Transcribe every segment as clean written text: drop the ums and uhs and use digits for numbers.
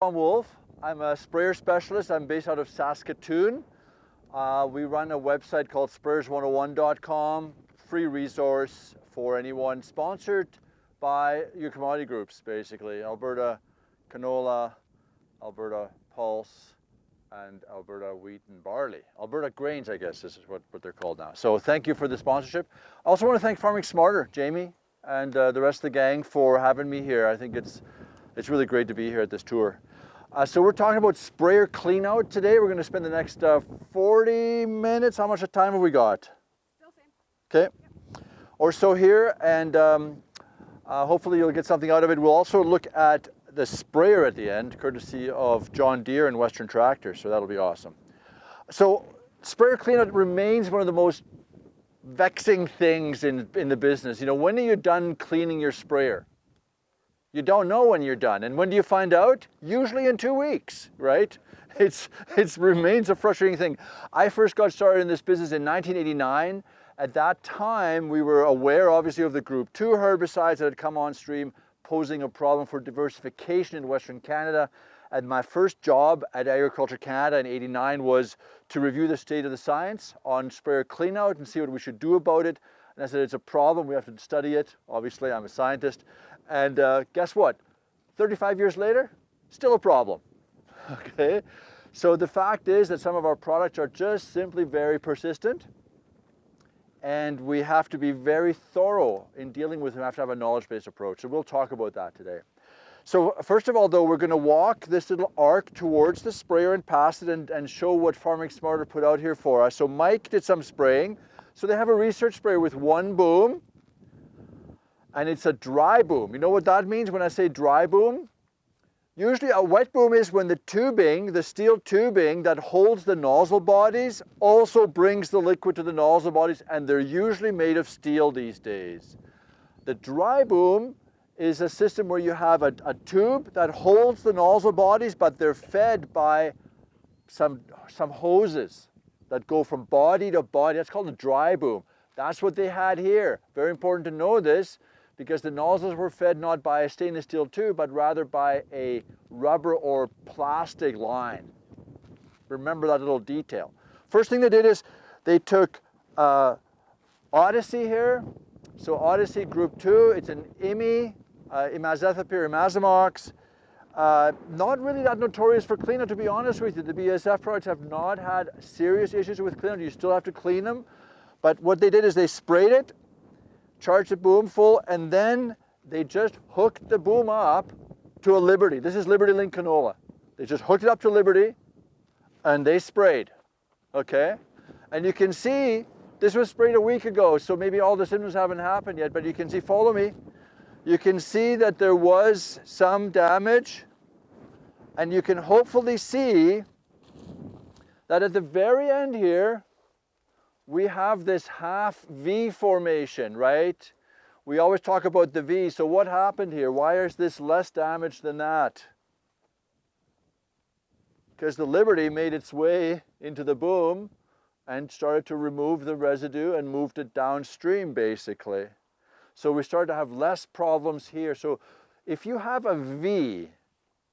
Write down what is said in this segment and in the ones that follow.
I'm Wolf. I'm a sprayer specialist. I'm based out of Saskatoon. We run a website called sprayers101.com, free resource for anyone, sponsored by your commodity groups, basically. Alberta canola, Alberta pulse, and Alberta wheat and barley. Alberta grains, I guess, this is what they're called now. So thank you for the sponsorship. I also want to thank Farming Smarter, Jamie, and the rest of the gang for having me here. I think it's really great to be here at this tour. So we're talking about sprayer cleanout today. We're going to spend the next 40 minutes. How much time have we got? Still same. Okay. Yep. Or so here, and hopefully you'll get something out of it. We'll also look at the sprayer at the end, courtesy of John Deere and Western Tractor, so that'll be awesome. So sprayer cleanout remains one of the most vexing things in the business. You know, when are you done cleaning your sprayer? You don't know when you're done. And when do you find out? Usually in 2 weeks, right? It remains a frustrating thing. I first got started in this business in 1989. At that time, we were aware, obviously, of the Group 2 herbicides that had come on stream, posing a problem for diversification in Western Canada. And my first job at Agriculture Canada in '89 was to review the state of the science on sprayer cleanout and see what we should do about it. And I said, it's a problem, we have to study it. Obviously, I'm a scientist. And guess what? 35 years later, still a problem. Okay? So the fact is that some of our products are just simply very persistent, and we have to be very thorough in dealing with them. We have to have a knowledge-based approach. So we'll talk about that today. So first of all, though, we're going to walk this little arc towards the sprayer and pass it and show what Farming Smarter put out here for us. So Mike did some spraying. So they have a research sprayer with one boom, and it's a dry boom. You know what that means when I say dry boom? Usually a wet boom is when the tubing, the steel tubing that holds the nozzle bodies, also brings the liquid to the nozzle bodies, and they're usually made of steel these days. The dry boom is a system where you have a tube that holds the nozzle bodies, but they're fed by some hoses that go from body to body. That's called a dry boom. That's what they had here. Very important to know this, because the nozzles were fed not by a stainless steel tube, but rather by a rubber or plastic line. Remember that little detail. First thing they did is they took Odyssey here. So Odyssey Group 2, it's an IMI, imazethapyr imazamox. Not really that notorious for cleanup, to be honest with you. The BASF products have not had serious issues with cleanup. You still have to clean them. But what they did is they sprayed it, charged the boom full, and then they just hooked the boom up to a Liberty. This is Liberty Link canola. They just hooked it up to Liberty, and they sprayed, okay? And you can see, this was sprayed a week ago, so maybe all the symptoms haven't happened yet, but you can see, follow me, you can see that there was some damage, and you can hopefully see that at the very end here, we have this half V formation, right? We always talk about the V, so what happened here? Why is this less damage than that? Because the Liberty made its way into the boom and started to remove the residue and moved it downstream, basically. So we started to have less problems here. So if you have a V,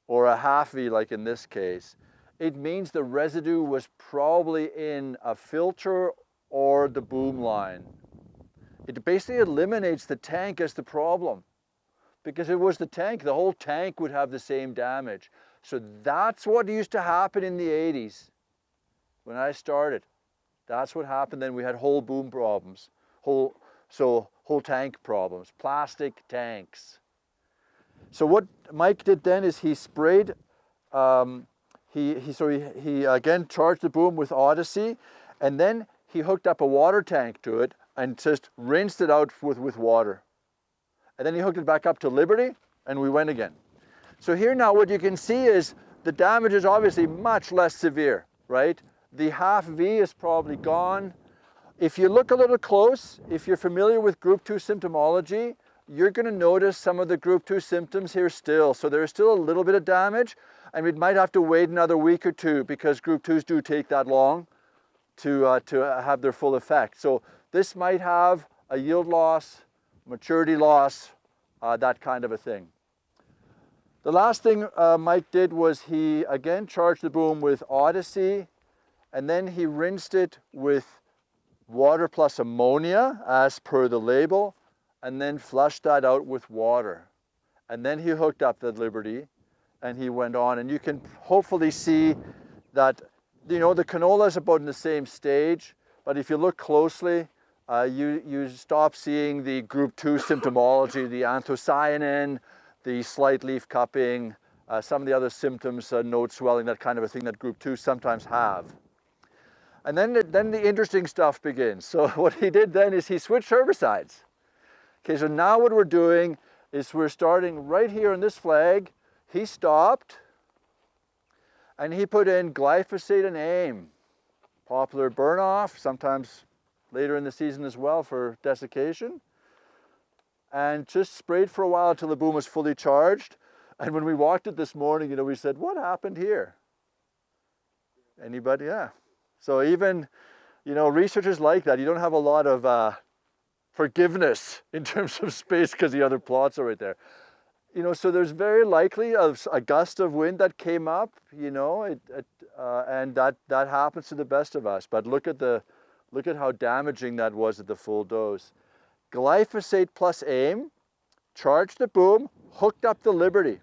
or a half V like in this case, it means the residue was probably in a filter or the boom line. It basically eliminates the tank as the problem. Because if it was the tank, the whole tank would have the same damage. So that's what used to happen in the 80s when I started. That's what happened. Then we had whole boom problems, whole tank problems, plastic tanks. So what Mike did then is he sprayed, he again charged the boom with Odyssey, and then he hooked up a water tank to it and just rinsed it out with water. And then he hooked it back up to Liberty, and we went again. So here now what you can see is the damage is obviously much less severe, right? The half V is probably gone. If you look a little close, if you're familiar with Group 2 symptomology, you're going to notice some of the Group 2 symptoms here still. So there's still a little bit of damage, and we might have to wait another week or two because Group 2s do take that long to have their full effect. So this might have a yield loss, maturity loss, that kind of a thing. The last thing Mike did was he again charged the boom with Odyssey, and then he rinsed it with water plus ammonia as per the label, and then flushed that out with water. And then he hooked up the Liberty and he went on, and you can hopefully see that, you know, the canola is about in the same stage, but if you look closely, you stop seeing the group 2 symptomology, the anthocyanin, the slight leaf cupping, some of the other symptoms, node swelling, that kind of a thing that group 2 sometimes have. And then the interesting stuff begins. So what he did then is he switched herbicides. Okay, so now what we're doing is we're starting right here on this flag. He stopped and he put in glyphosate and AIM. Popular burn off, sometimes later in the season as well for desiccation. And just sprayed for a while until the boom was fully charged. And when we walked it this morning, you know, we said, what happened here? Anybody? Yeah. So even, you know, researchers like that. You don't have a lot of forgiveness in terms of space because the other plots are right there. You know, so there's very likely a gust of wind that came up, you know, and that happens to the best of us. But look at how damaging that was at the full dose. Glyphosate plus AIM, charged the boom, hooked up the Liberty.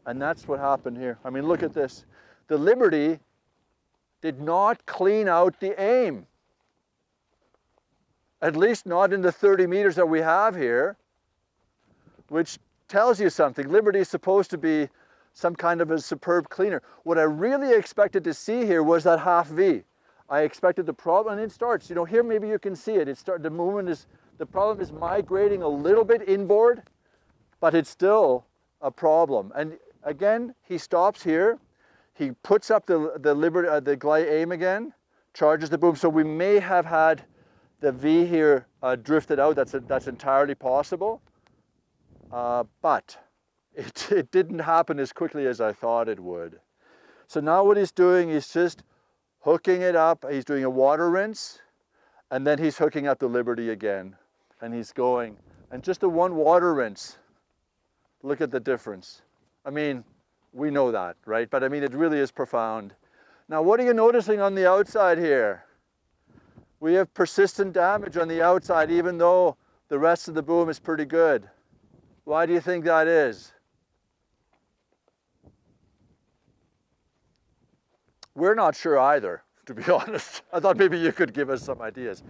And that's what happened here. I mean, look at this. The Liberty did not clean out the AIM. At least not in the 30 meters that we have here, which tells you something. Liberty is supposed to be some kind of a superb cleaner. What I really expected to see here was that half V. I expected the problem, and it starts, you know, here maybe you can see it. The problem is migrating a little bit inboard, but it's still a problem. And again, he stops here. He puts up the Gly AIM again, charges the boom. So we may have had the V here drifted out. That's entirely possible. But it didn't happen as quickly as I thought it would. So now what he's doing is just hooking it up. He's doing a water rinse, and then he's hooking up the Liberty again. And he's going. And just the one water rinse, look at the difference. I mean, we know that, right? But I mean, it really is profound. Now, what are you noticing on the outside here? We have persistent damage on the outside, even though the rest of the boom is pretty good. Why do you think that is? We're not sure either, to be honest. I thought maybe you could give us some ideas.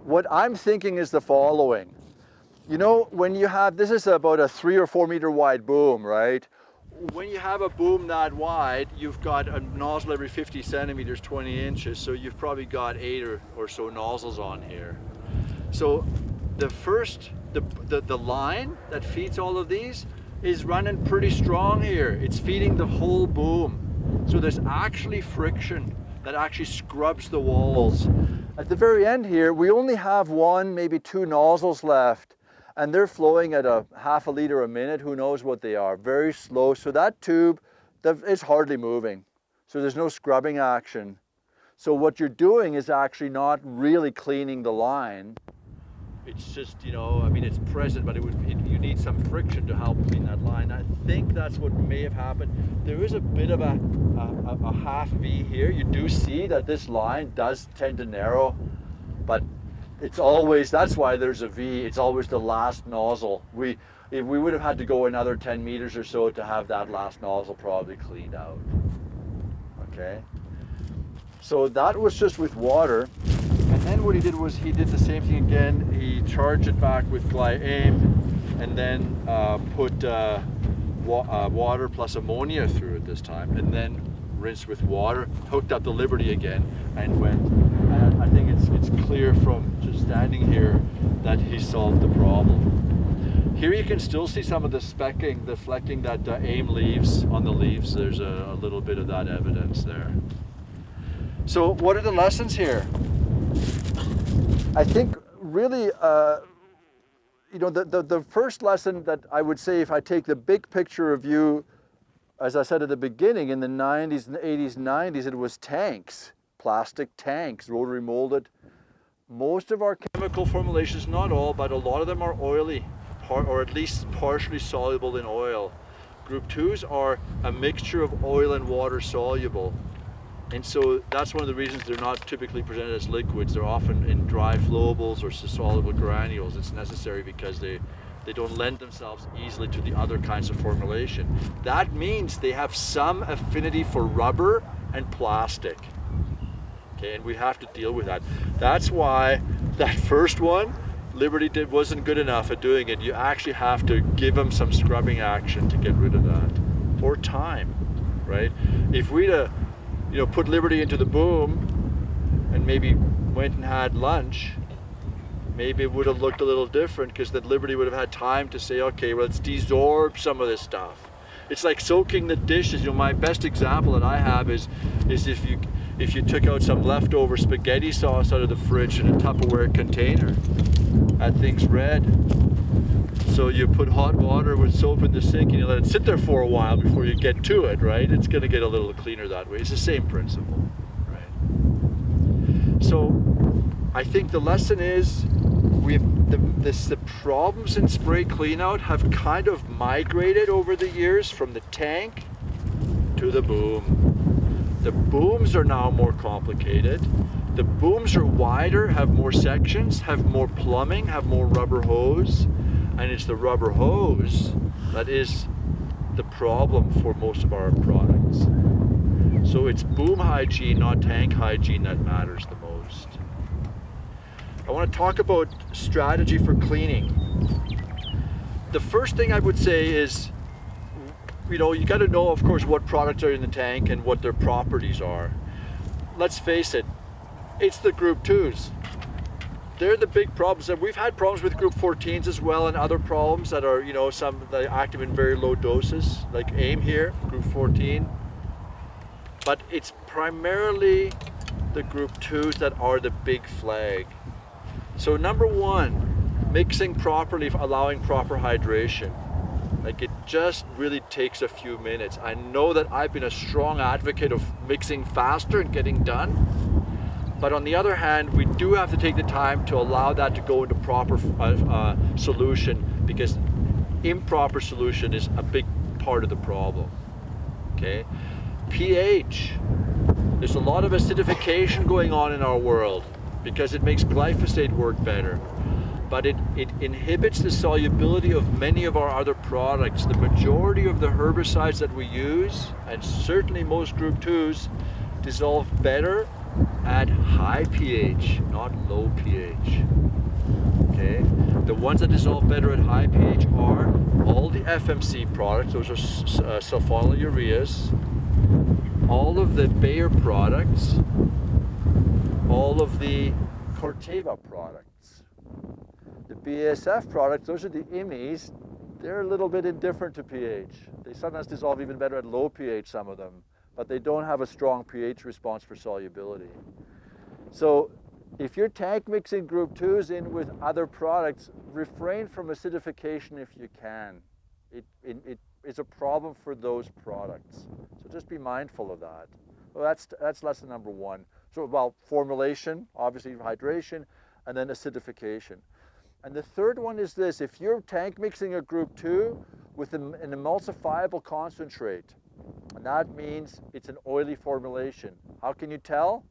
What I'm thinking is the following. You know, when you have, this is about a 3 or 4 meter wide boom, right? When you have a boom that wide, you've got a nozzle every 50 centimeters, 20 inches, so you've probably got 8 or so nozzles on here. So the line that feeds all of these is running pretty strong here. It's feeding the whole boom. So there's actually friction that actually scrubs the walls. At the very end here, we only have 1, maybe 2 nozzles left, and they're flowing at a half a liter a minute. Who knows what they are? Very slow. So that tube is hardly moving. So there's no scrubbing action. So what you're doing is actually not really cleaning the line. It's just, you know, I mean, it's present, but you need some friction to help clean that line. I think that's what may have happened. There is a bit of a half V here. You do see that this line does tend to narrow, but it's always, that's why there's a V. It's always the last nozzle. We would have had to go another 10 meters or so to have that last nozzle probably cleaned out. Okay. So that was just with water. And then what he did was he did the same thing again. He charged it back with Gly AIM and then put water plus ammonia through it this time, and then rinsed with water, hooked up the Liberty again, and went. And I think it's clear from just standing here that he solved the problem. Here you can still see some of the specking, the flecking that AIM leaves on the leaves. There's a little bit of that evidence there. So what are the lessons here? I think really, you know, the first lesson that I would say, if I take the big picture view, as I said at the beginning, in the 90s, 80s, 90s, it was tanks, plastic tanks, rotary molded. Most of our chemical formulations, not all, but a lot of them are oily, or at least partially soluble in oil. Group 2s are a mixture of oil and water soluble. And so that's one of the reasons they're not typically presented as liquids. They're often in dry flowables or soluble granules. It's necessary because they don't lend themselves easily to the other kinds of formulation. That means they have some affinity for rubber and plastic. Okay, and we have to deal with that. That's why that first one, Liberty wasn't good enough at doing it. You actually have to give them some scrubbing action to get rid of that, or time, right? If we'd put Liberty into the boom and maybe went and had lunch, maybe it would have looked a little different, because then Liberty would have had time to say, okay, well, let's desorb some of this stuff. It's like soaking the dishes. My best example that I have is if you took out some leftover spaghetti sauce out of the fridge in a Tupperware container, that thing's red. So you put hot water with soap in the sink and you let it sit there for a while before you get to it, right? It's going to get a little cleaner that way. It's the same principle, right? So I think the lesson is the problems in spray cleanout have kind of migrated over the years from the tank to the boom. The booms are now more complicated. The booms are wider, have more sections, have more plumbing, have more rubber hose, and it's the rubber hose that is the problem for most of our products. So it's boom hygiene, not tank hygiene, that matters the most. I want to talk about strategy for cleaning. The first thing I would say is, you got to know, of course, what products are in the tank and what their properties are. Let's face it, it's the Group 2s. They're the big problems, and we've had problems with Group 14s as well, and other problems that are, some that are active in very low doses, like AIM here, Group 14. But it's primarily the Group 2s that are the big flag. So number one, mixing properly, allowing proper hydration. Like, it just really takes a few minutes. I know that I've been a strong advocate of mixing faster and getting done. But on the other hand, we do have to take the time to allow that to go into proper solution, because improper solution is a big part of the problem. Okay? pH. There's a lot of acidification going on in our world because it makes glyphosate work better. But it inhibits the solubility of many of our other products. The majority of the herbicides that we use, and certainly most Group 2s, dissolve better at high pH, not low pH. Okay? The ones that dissolve better at high pH are all the FMC products, those are sulfonylureas, all of the Bayer products, all of the Corteva products. The BASF products, those are the IMIs, they're a little bit indifferent to pH. They sometimes dissolve even better at low pH, some of them, but they don't have a strong pH response for solubility. So if you're tank mixing Group 2s in with other products, refrain from acidification if you can. It is a problem for those products. So just be mindful of that. Well, that's lesson number one. So formulation, obviously hydration, and then acidification. And the third one is this: if you're tank mixing a Group 2 with an emulsifiable concentrate, and that means it's an oily formulation. How can you tell?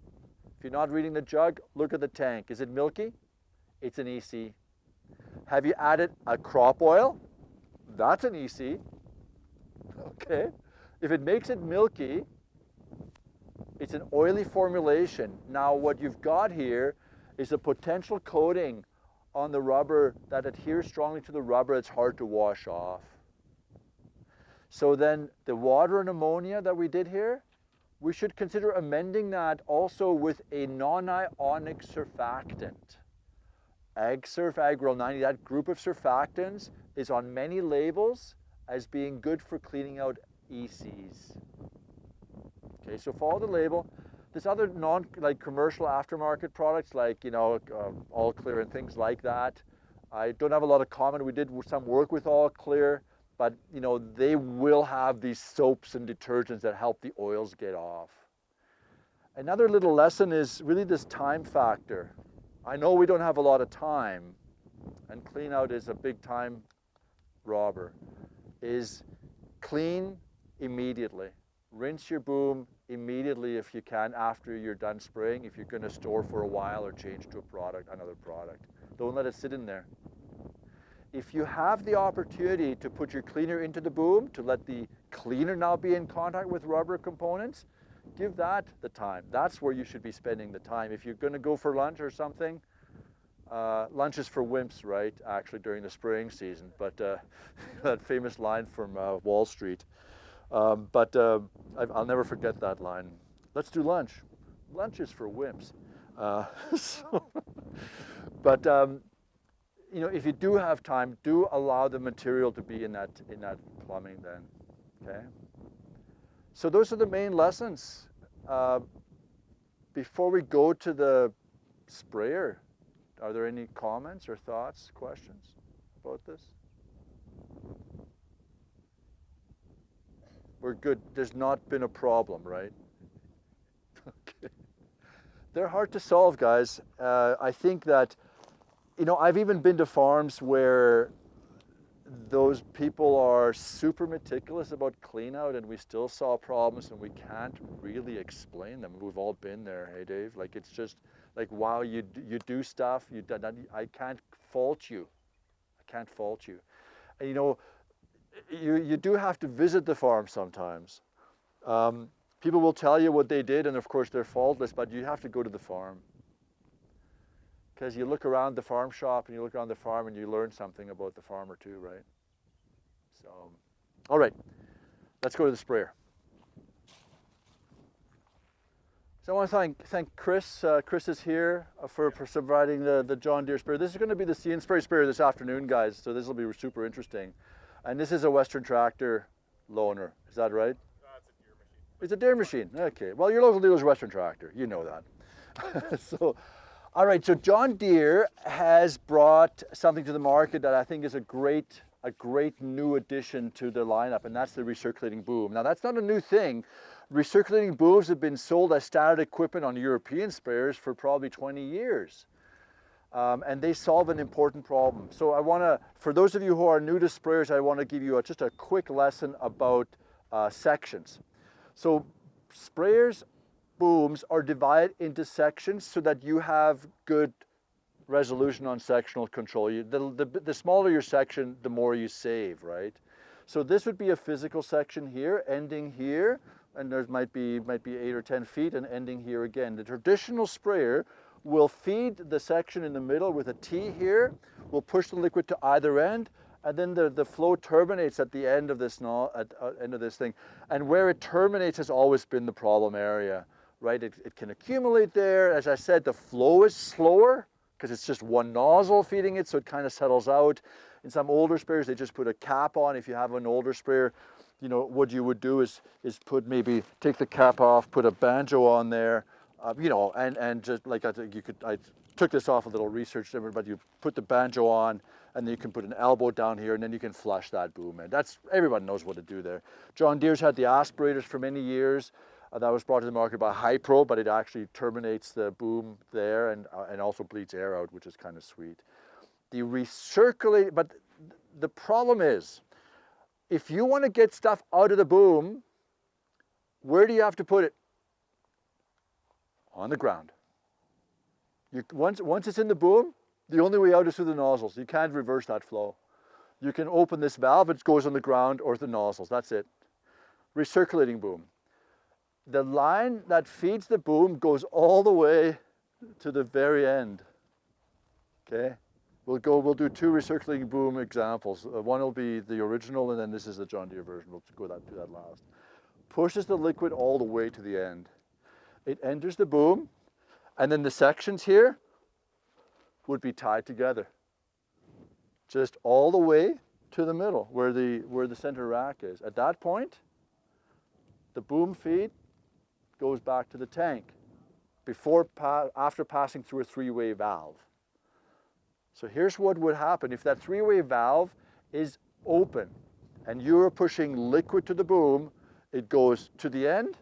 If you're not reading the jug, look at the tank. Is it milky? It's an EC. Have you added a crop oil? That's an EC. Okay. If it makes it milky, it's an oily formulation. Now what you've got here is a potential coating on the rubber that adheres strongly to the rubber. It's hard to wash off. So then the water and ammonia that we did here, we should consider amending that also with a non-ionic surfactant. AgSurf, Agril 90, that group of surfactants is on many labels as being good for cleaning out ECs. Okay, so follow the label. There's other commercial aftermarket products like, All Clear and things like that. I don't have a lot of comment. We did some work with All Clear, but they will have these soaps and detergents that help the oils get off. Another little lesson is really this time factor. I know we don't have a lot of time, and Cleanout is a big time robber, is clean immediately. Rinse your boom immediately if you can after you're done spraying, if you're going to store for a while or change to another product. Don't let it sit in there. If you have the opportunity to put your cleaner into the boom, to let the cleaner now be in contact with rubber components, give that the time. That's where you should be spending the time. If you're going to go for lunch or something, lunch is for wimps, right, actually, during the spraying season. But that famous line from Wall Street. I'll never forget that line. Let's do lunch. Lunch is for wimps. You know, if you do have time, do allow the material to be in that plumbing then, okay? So those are the main lessons. Before we go to the sprayer, are there any comments or thoughts, questions about this? We're good. There's not been a problem, right? Okay. They're hard to solve, guys. I think that, you know, I've even been to farms where those people are super meticulous about clean out and we still saw problems and we can't really explain them. We've all been there, hey Dave? Like, it's just like, wow, you do stuff, I can't fault you. I can't fault you. And you know, you do have to visit the farm sometimes. People will tell you what they did and of course they're faultless, but you have to go to the farm. Because you look around the farm shop and you look around the farm and you learn something about the farmer too, right? So, all right, let's go to the sprayer. So I want to thank Chris. Chris is here for providing the John Deere sprayer. This is going to be the See and Spray sprayer this afternoon, guys, so this will be super interesting. And this is a Western Tractor loaner, is that right? It's a Deere machine. It's a Deere machine, okay. Well, your local dealer is Western Tractor, you know that. So, all right, so John Deere has brought something to the market that I think is a great new addition to the lineup, and that's the recirculating boom. Now, that's not a new thing. Recirculating booms have been sold as standard equipment on European sprayers for probably 20 years. And they solve an important problem. So I want to, for those of you who are new to sprayers, I want to give you just a quick lesson about sections. So sprayers, booms are divided into sections so that you have good resolution on sectional control. The smaller your section, the more you save, right? So this would be a physical section here, ending here, and there might be 8 or 10 feet and ending here again. The traditional sprayer will feed the section in the middle with a T here, will push the liquid to either end, and then the flow terminates at the end of this end of this thing. And where it terminates has always been the problem area, right? It can accumulate there. As I said, the flow is slower because it's just one nozzle feeding it, so it kind of settles out. In some older sprayers, they just put a cap on. If you have an older sprayer, you know, what you would do is take the cap off, put a banjo on there, you know, and just like I took this off a little research, but you put the banjo on, and then you can put an elbow down here, and then you can flush that boom in. Everyone knows what to do there. John Deere's had the aspirators for many years. That was brought to the market by Hypro, but it actually terminates the boom there and also bleeds air out, which is kind of sweet. But the problem is, if you want to get stuff out of the boom, where do you have to put it? On the ground. Once it's in the boom, the only way out is through the nozzles. You can't reverse that flow. You can open this valve, it goes on the ground or the nozzles, that's it. Recirculating boom. The line that feeds the boom goes all the way to the very end, okay? We'll do 2 recirculating boom examples. One will be the original, and then this is the John Deere version. We'll do that last. Pushes the liquid all the way to the end. It enters the boom, and then the sections here would be tied together. Just all the way to the middle, where the center rack is. At that point, the boom feed goes back to the tank after passing through a 3-way valve. So here's what would happen if that 3-way valve is open and you're pushing liquid to the boom. It goes to the end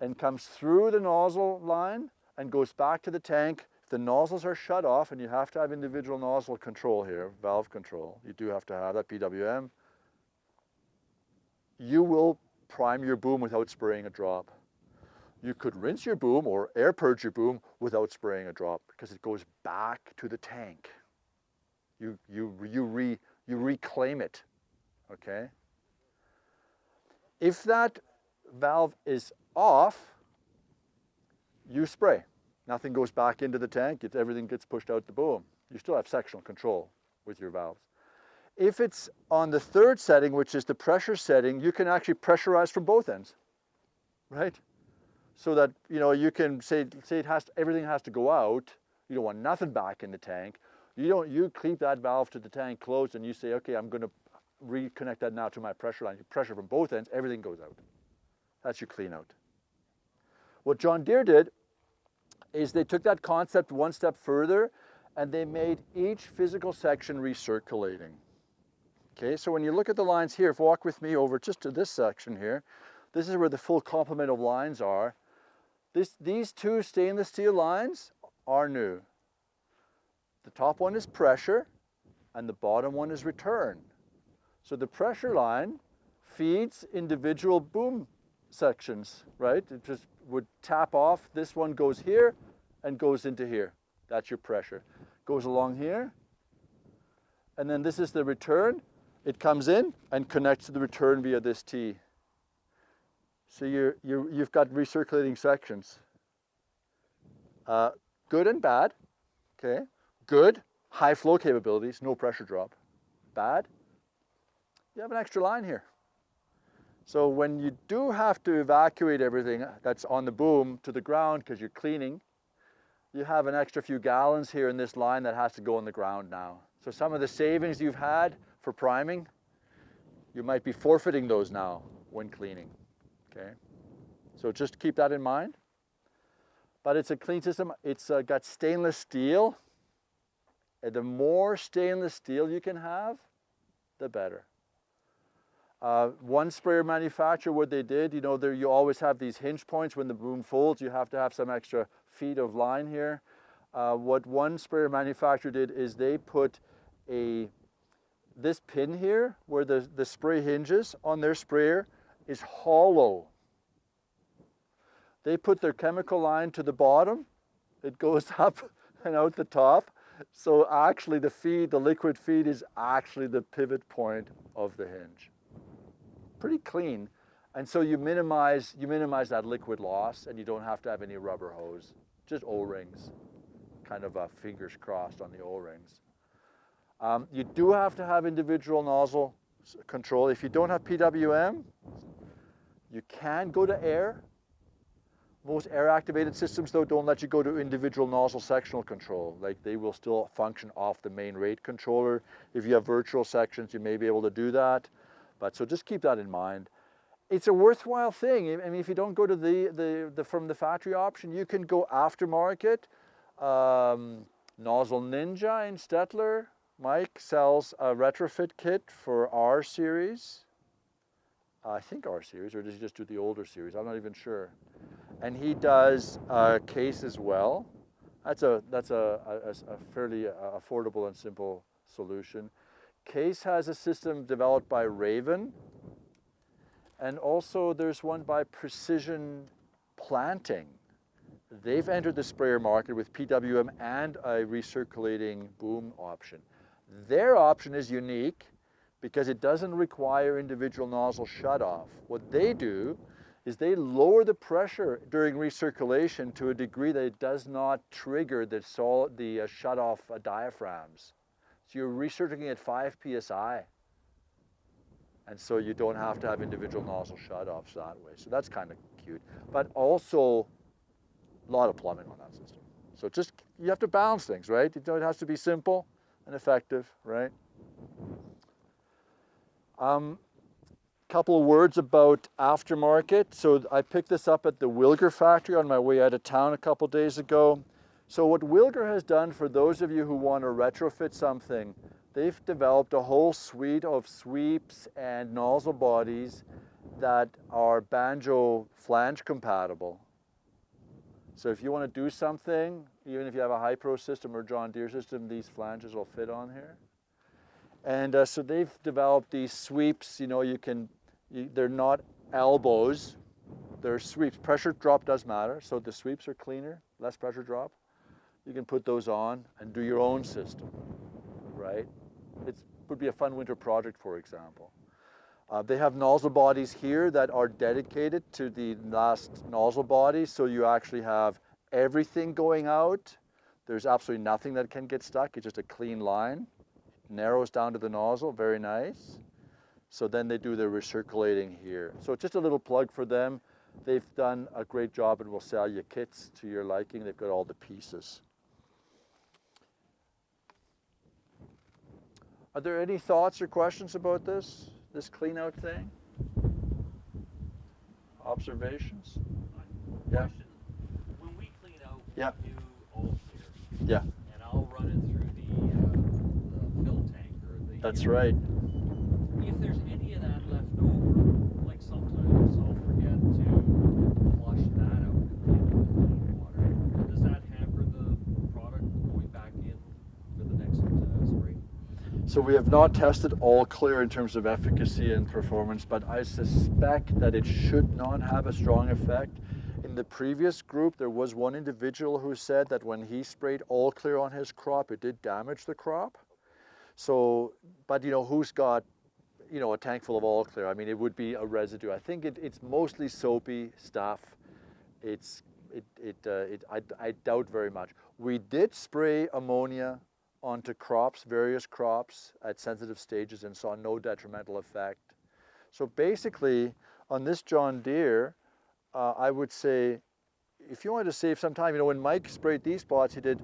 and comes through the nozzle line and goes back to the tank. If the nozzles are shut off, and you have to have individual nozzle control here, valve control, you do have to have that PWM. you will prime your boom without spraying a drop. You could rinse your boom or air purge your boom without spraying a drop because it goes back to the tank. You reclaim it, okay? If that valve is off, you spray. Nothing goes back into the tank, everything gets pushed out the boom. You still have sectional control with your valves. If it's on the third setting, which is the pressure setting, you can actually pressurize from both ends, right? So that, you know, you can say everything has to go out. You don't want nothing back in the tank. You keep that valve to the tank closed and you say, okay, I'm going to reconnect that now to my pressure line. You pressure from both ends, everything goes out. That's your clean out. What John Deere did is they took that concept one step further and they made each physical section recirculating. Okay, so when you look at the lines here, if you walk with me over just to this section here, this is where the full complement of lines are. These two stainless steel lines are new. The top one is pressure and the bottom one is return. So the pressure line feeds individual boom sections, right? It just would tap off. This one goes here and goes into here. That's your pressure. Goes along here. And then this is the return. It comes in and connects to the return via this T. So you've got recirculating sections. Good and bad, okay? Good, high flow capabilities, no pressure drop. Bad, you have an extra line here. So when you do have to evacuate everything that's on the boom to the ground because you're cleaning, you have an extra few gallons here in this line that has to go on the ground now. So some of the savings you've had for priming, you might be forfeiting those now when cleaning, okay? So just keep that in mind. But it's a clean system. It's got stainless steel. And the more stainless steel you can have, the better. One sprayer manufacturer, what they did, you know, you always have these hinge points when the boom folds. You have to have some extra feet of line here. What one sprayer manufacturer did is they put this pin here where the spray hinges on their sprayer is hollow. They put their chemical line to the bottom. It goes up and out the top. So actually the liquid feed is actually the pivot point of the hinge. Pretty clean. And so you minimize that liquid loss and you don't have to have any rubber hose, just O-rings, kind of fingers crossed on the O-rings. You do have to have individual nozzle control. If you don't have PWM, you can go to air. Most air-activated systems, though, don't let you go to individual nozzle sectional control. Like, they will still function off the main rate controller. If you have virtual sections, you may be able to do that. But so just keep that in mind. It's a worthwhile thing. I mean, if you don't go to the from the factory option, you can go aftermarket. Nozzle Ninja in Stettler. Mike sells a retrofit kit for R series. I think R series, or does he just do the older series? I'm not even sure. And he does case as well. That's a fairly affordable and simple solution. Case has a system developed by Raven, and also there's one by Precision Planting. They've entered the sprayer market with PWM and a recirculating boom option. Their option is unique because it doesn't require individual nozzle shutoff. What they do is they lower the pressure during recirculation to a degree that it does not trigger the shutoff diaphragms. So you're recirculating at 5 psi. And so you don't have to have individual nozzle shutoffs that way. So that's kind of cute. But also a lot of plumbing on that system. So just, you have to balance things, right? It has to be simple and effective, right? Couple of words about aftermarket. So I picked this up at the Wilger factory on my way out of town a couple days ago. So what Wilger has done, for those of you who want to retrofit something, they've developed a whole suite of sweeps and nozzle bodies that are banjo flange compatible. So if you want to do something, even if you have a Hypro system or John Deere system, these flanges will fit on here. And so they've developed these sweeps. You know, you can They're not elbows, they're sweeps. Pressure drop does matter, so the sweeps are cleaner, less pressure drop. You can put those on and do your own system, right? It would be a fun winter project, for example. They have nozzle bodies here that are dedicated to the last nozzle body, so you actually have everything going out. There's absolutely nothing that can get stuck. It's just a clean line, narrows down to the nozzle, very nice. So then they do their recirculating here. So just a little plug for them. They've done a great job and will sell you kits to your liking. They've got all the pieces. Are there any thoughts or questions about this clean out thing? Observations? Yeah. Question. When we clean out, Yeah. we do all clear. Yeah. And I'll run it through the fill tank or the. That's right. If there's any of that left over, like sometimes I'll forget to flush that out with clean water. Does that hamper the product going back in for the next spray? So we have not tested all clear in terms of efficacy and performance, but I suspect that it should not have a strong effect. In the previous group, there was one individual who said that when he sprayed all clear on his crop, it did damage the crop. So, but you know, who's got, you know, a tank full of all clear? I mean, it would be a residue. I think it's mostly soapy stuff. I doubt very much. We did spray ammonia onto crops, various crops at sensitive stages, and saw no detrimental effect. So basically, on this John Deere, I would say, if you wanted to save some time, you know, when Mike sprayed these spots, he did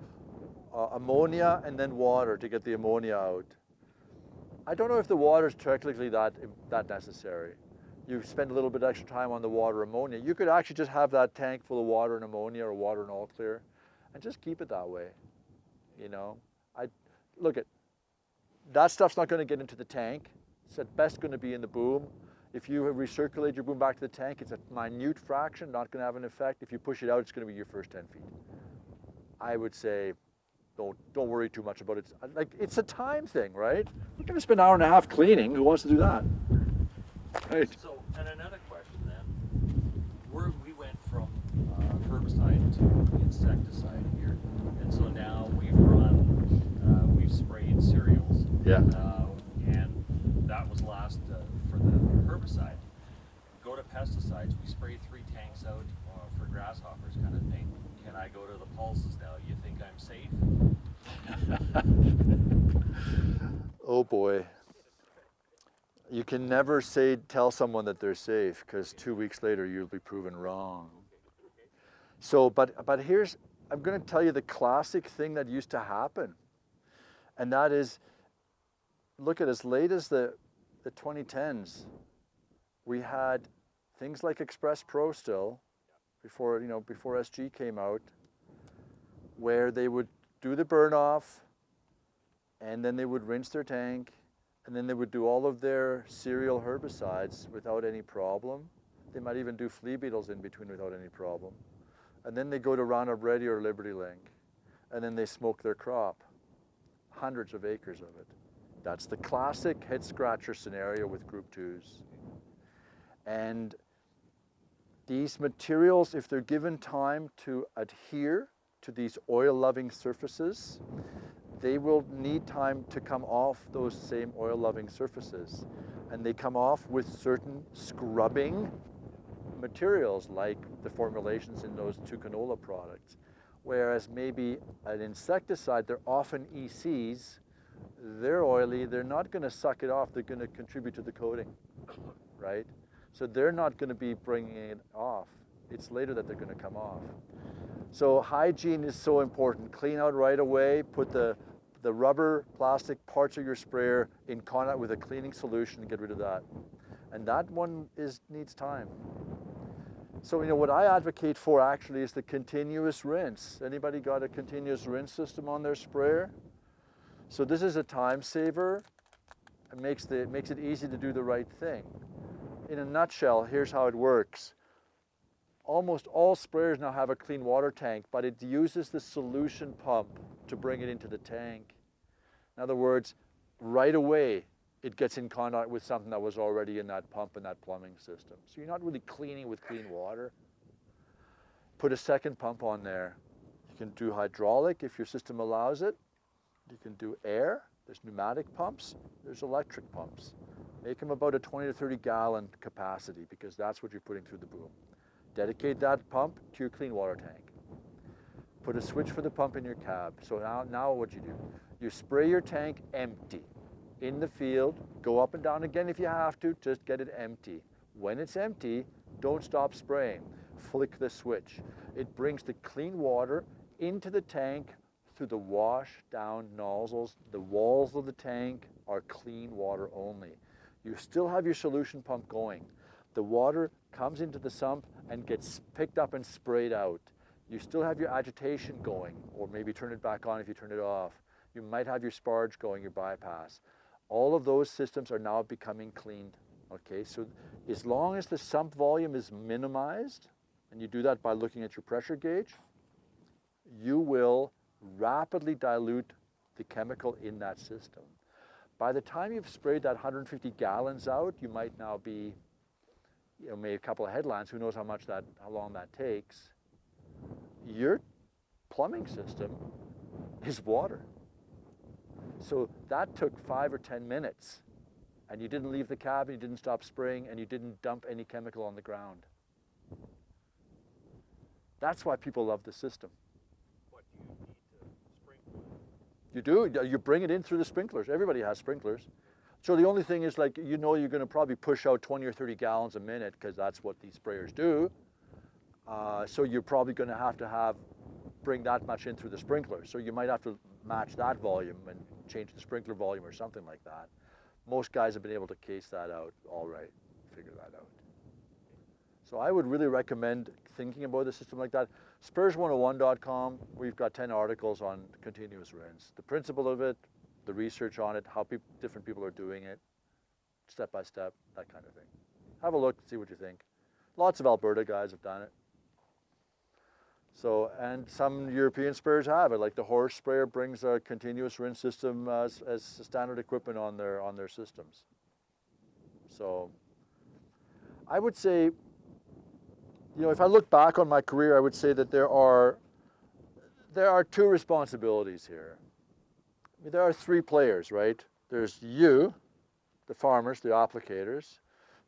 ammonia and then water to get the ammonia out. I don't know if the water is technically that necessary. You spend a little bit extra time on the water ammonia. You could actually just have that tank full of water and ammonia or water and all clear and just keep it that way, you know. Look at, that stuff's not going to get into the tank. It's at best going to be in the boom. If you recirculate your boom back to the tank, it's a minute fraction, not going to have an effect. If you push it out, it's going to be your first 10 feet. I would say, don't worry too much about it. Like, it's a time thing, right? We're going to spend an hour and a half cleaning. Who wants to do that? Right. So, and another question then, we went from herbicide to insecticide here, and so now we've sprayed cereals. Yeah. And that was last for the herbicide. Go to pesticides, we sprayed 3 tanks out for grasshoppers kind of thing. Can I go to the pulses now? You think I'm safe? Oh boy. You can never tell someone that they're safe, because 2 weeks later you'll be proven wrong. So, but I'm going to tell you the classic thing that used to happen. And that is, look at as late as the 2010s, we had things like Express Pro still, before SG came out, where they would do the burn off, and then they would rinse their tank, and then they would do all of their cereal herbicides without any problem. They might even do flea beetles in between without any problem. And then they go to Roundup Ready or Liberty Link, and then they smoke their crop. Hundreds of acres of it. That's the classic head scratcher scenario with Group 2s. And these materials, if they're given time to adhere to these oil-loving surfaces, they will need time to come off those same oil-loving surfaces. And they come off with certain scrubbing materials, like the formulations in those 2 canola products. Whereas maybe an insecticide, they're often ECs, they're oily, they're not going to suck it off, they're going to contribute to the coating, right? So they're not going to be bringing it off. It's later that they're going to come off. So hygiene is so important. Clean out right away, put the rubber, plastic parts of your sprayer in contact with a cleaning solution and get rid of that. And that one needs time. So, you know, what I advocate for actually is the continuous rinse. Anybody got a continuous rinse system on their sprayer? So this is a time saver. It makes it easy to do the right thing. In a nutshell, here's how it works. Almost all sprayers now have a clean water tank, but it uses the solution pump to bring it into the tank. In other words, right away, it gets in contact with something that was already in that pump and that plumbing system. So you're not really cleaning with clean water. Put a second pump on there. You can do hydraulic if your system allows it. You can do air. There's pneumatic pumps. There's electric pumps. Make them about a 20 to 30 gallon capacity because that's what you're putting through the boom. Dedicate that pump to your clean water tank. Put a switch for the pump in your cab. So now what you do? You spray your tank empty. In the field, go up and down again if you have to, just get it empty. When it's empty, don't stop spraying. Flick the switch. It brings the clean water into the tank through the wash down nozzles. The walls of the tank are clean water only. You still have your solution pump going. The water comes into the sump and gets picked up and sprayed out. You still have your agitation going, or maybe turn it back on if you turn it off. You might have your sparge going, your bypass. All of those systems are now becoming cleaned. Okay, so as long as the sump volume is minimized, and you do that by looking at your pressure gauge, you will rapidly dilute the chemical in that system. By the time you've sprayed that 150 gallons out, you might now be, maybe a couple of headlines, who knows how long that takes. Your plumbing system is water. So that took 5 or 10 minutes, and you didn't leave the cabin, you didn't stop spraying, and you didn't dump any chemical on the ground. That's why people love the system. What do you need to sprinkle? You do. You bring it in through the sprinklers. Everybody has sprinklers. So the only thing is, like, you're going to probably push out 20 or 30 gallons a minute because that's what these sprayers do. So you're probably going to bring that much in through the sprinkler. So you might have to match that volume and change the sprinkler volume or something like that. Most guys have been able to case that out all right, figure that out. So I would really recommend thinking about a system like that. Spurs101.com, we've got 10 articles on continuous rinse. The principle of it, the research on it, how different people are doing it, step by step, that kind of thing. Have a look, see what you think. Lots of Alberta guys have done it. So, and some European sprayers have it, like the Horse sprayer brings a continuous rinse system as standard equipment on their systems. So, I would say, if I look back on my career, I would say that there are two responsibilities here. I mean, there are three players, right? There's you, the farmers, the applicators.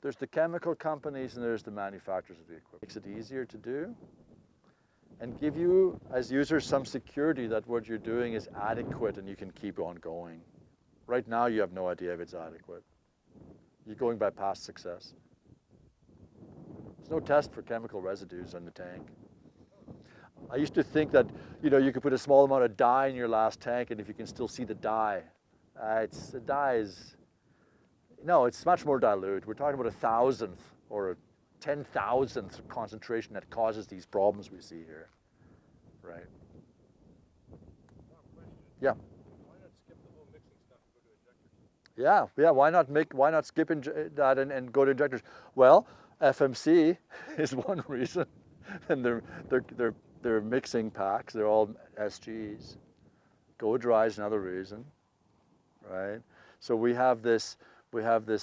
There's the chemical companies, and there's the manufacturers of the equipment. It makes it easier to do and give you, as users, some security that what you're doing is adequate and you can keep on going. Right now, you have no idea if it's adequate. You're going by past success. There's no test for chemical residues on the tank. I used to think that, you could put a small amount of dye in your last tank, and if you can still see the dye, the dye is, no, it's much more dilute. We're talking about 1,000th or a 10,000th concentration that causes these problems we see here, right? Yeah. Why not skip the whole mixing stuff and go to injectors? Yeah. Why not skip that and go to injectors? Well, FMC is one reason, and they're mixing packs. They're all SGs. Go dry is another reason, right? So we have this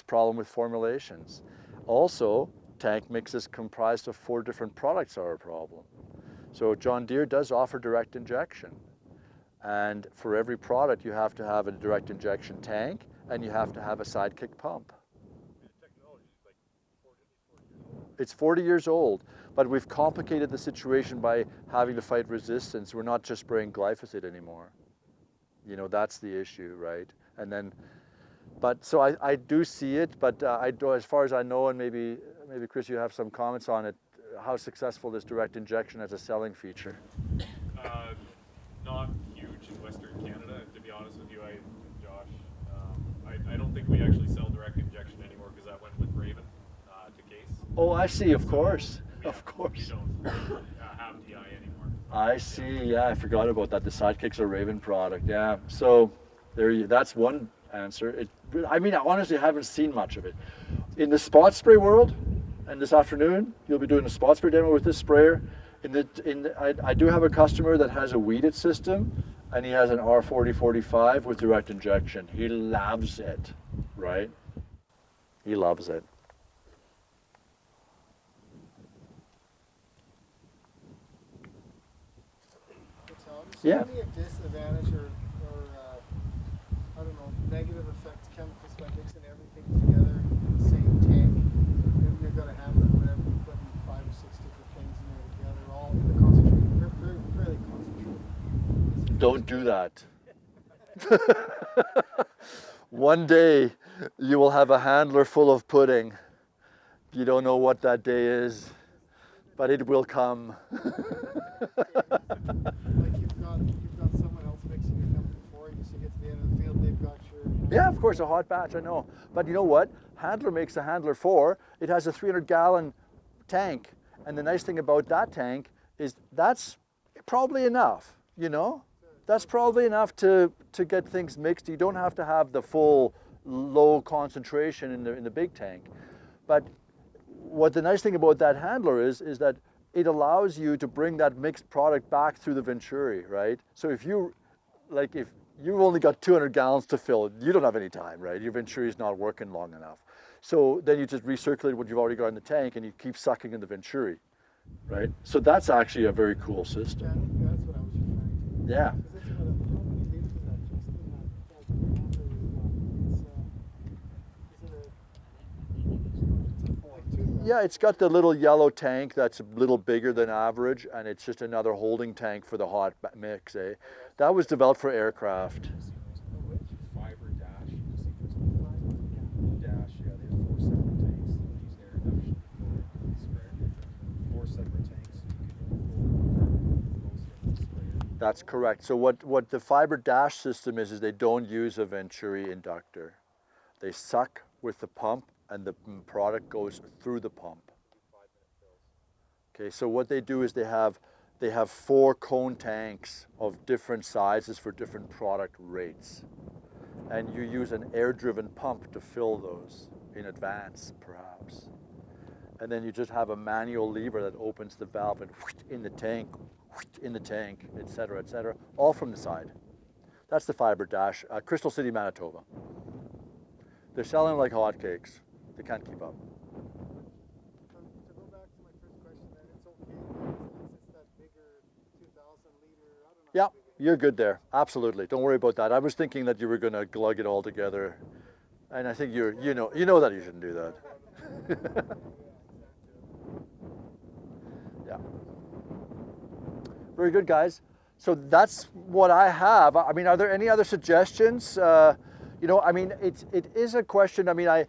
problem with formulations. Also, tank mixes comprised of 4 different products are a problem. So John Deere does offer direct injection. And for every product, you have to have a direct injection tank, and you have to have a sidekick pump. The technology is like 40 years old. It's 40 years old, but we've complicated the situation by having to fight resistance. We're not just spraying glyphosate anymore. That's the issue, right? And then, so I do see it, but as far as I know, and maybe Chris, you have some comments on it, how successful is direct injection as a selling feature? Not huge in Western Canada, to be honest with you, Josh. I don't think we actually sell direct injection anymore because that went with Raven to case. Oh, I see, of course. Of course. We don't have DI anymore. I see, yeah, I forgot about that. The Sidekick's a Raven product, yeah. So that's one answer. I honestly haven't seen much of it. In the spot spray world, and this afternoon, you'll be doing a spot spray demo with this sprayer. I do have a customer that has a weeded system, and he has an R4045 with direct injection. He loves it. Right? He loves it. Is there Yeah. any disadvantage or I don't know, negative effect chemicals by mixing everything together in the same tank? You're going to have whatever you put in 5 or 6 different things in there together, all in the concentrated, fairly concentrated. Don't do that. One day you will have a handler full of pudding. You don't know what that day is, but it will come. Like you've got someone else mixing your chemical for you, so you get to the end of the field, they've got your... Yeah, of course, a hot batch, I know. But you know what? Handler makes a Handler 4. It has a 300-gallon tank. And the nice thing about that tank is that's probably enough, you know? That's probably enough to get things mixed. You don't have to have the full low concentration in the big tank. But what the nice thing about that handler is that it allows you to bring that mixed product back through the Venturi, right? So if you've only got 200 gallons to fill, you don't have any time, right? Your Venturi is not working long enough. So then you just recirculate what you've already got in the tank and you keep sucking in the Venturi, right? So that's actually a very cool system. Yeah, that's what I was referring to. Yeah. Because that's what how many liters is that just in that handler you've got? Is it like 2? Yeah, it's got the little yellow tank that's a little bigger than average, and it's just another holding tank for the hot mix, eh? That was developed for aircraft. Fiber dash, you see those dash, yeah, they have 4 separate tanks. These air reduction sprayer. 4 separate tanks. You can go full sprayer. That's correct. So what the fiber dash system is they don't use a Venturi inductor. They suck with the pump and the product goes through the pump. 5-minute fills. Okay, so what they do is they have 4 cone tanks of different sizes for different product rates. And you use an air-driven pump to fill those in advance, perhaps. And then you just have a manual lever that opens the valve and in the tank, et cetera, all from the side. That's the Fiber Dash, Crystal City, Manitoba. They're selling like hotcakes. They can't keep up. To go back to my first question, then it's okay as long as it's that bigger 2,000 liter. I don't know. Yeah, how big it is. you're good there. Absolutely. Don't worry about that. I was thinking that you were going to glug it all together, and I think you know that you shouldn't do that. Yeah. Very good, guys. So that's what I have. I mean, are there any other suggestions? It is a question. I mean, I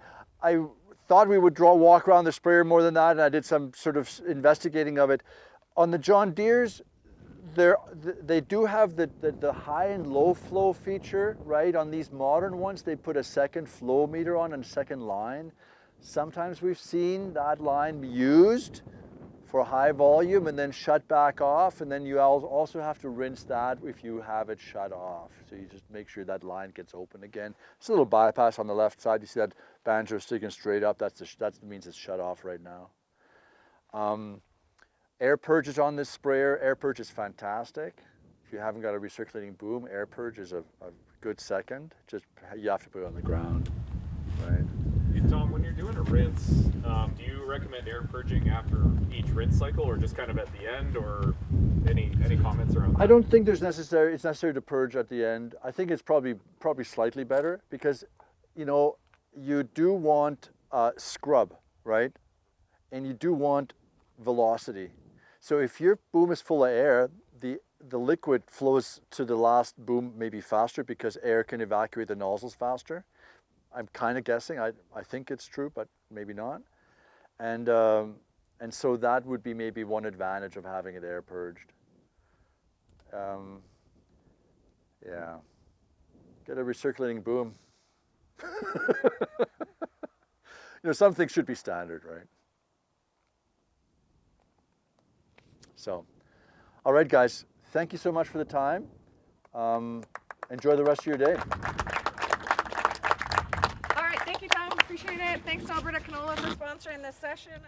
thought we would walk around the sprayer more than that, and I did some sort of investigating of it. On the John Deeres, they do have the high and low flow feature, right? On these modern ones, they put a second flow meter on and a second line. Sometimes we've seen that line be used for high volume and then shut back off, and then you also have to rinse that if you have it shut off. So you just make sure that line gets open again. It's a little bypass on the left side. You see that banjo sticking straight up. That means it's shut off right now. Air purge is on this sprayer. Air purge is fantastic. If you haven't got a recirculating boom, air purge is a good second. Just you have to put it on the ground, right? Hey, Tom, when you're doing a rinse, do you recommend air purging after each rinse cycle, or just kind of at the end, or any comments around that? I don't think it's necessary to purge at the end. I think it's probably slightly better because, you do want scrub, right? And you do want velocity. So if your boom is full of air, the liquid flows to the last boom maybe faster because air can evacuate the nozzles faster. I'm kind of guessing. I think it's true, but maybe not. And so that would be maybe one advantage of having it air purged. Yeah. Get a recirculating boom. Some things should be standard, right? So, all right, guys. Thank you so much for the time. Enjoy the rest of your day. All right, thank you, Tom. Appreciate it. Thanks to Alberta Canola for sponsoring this session.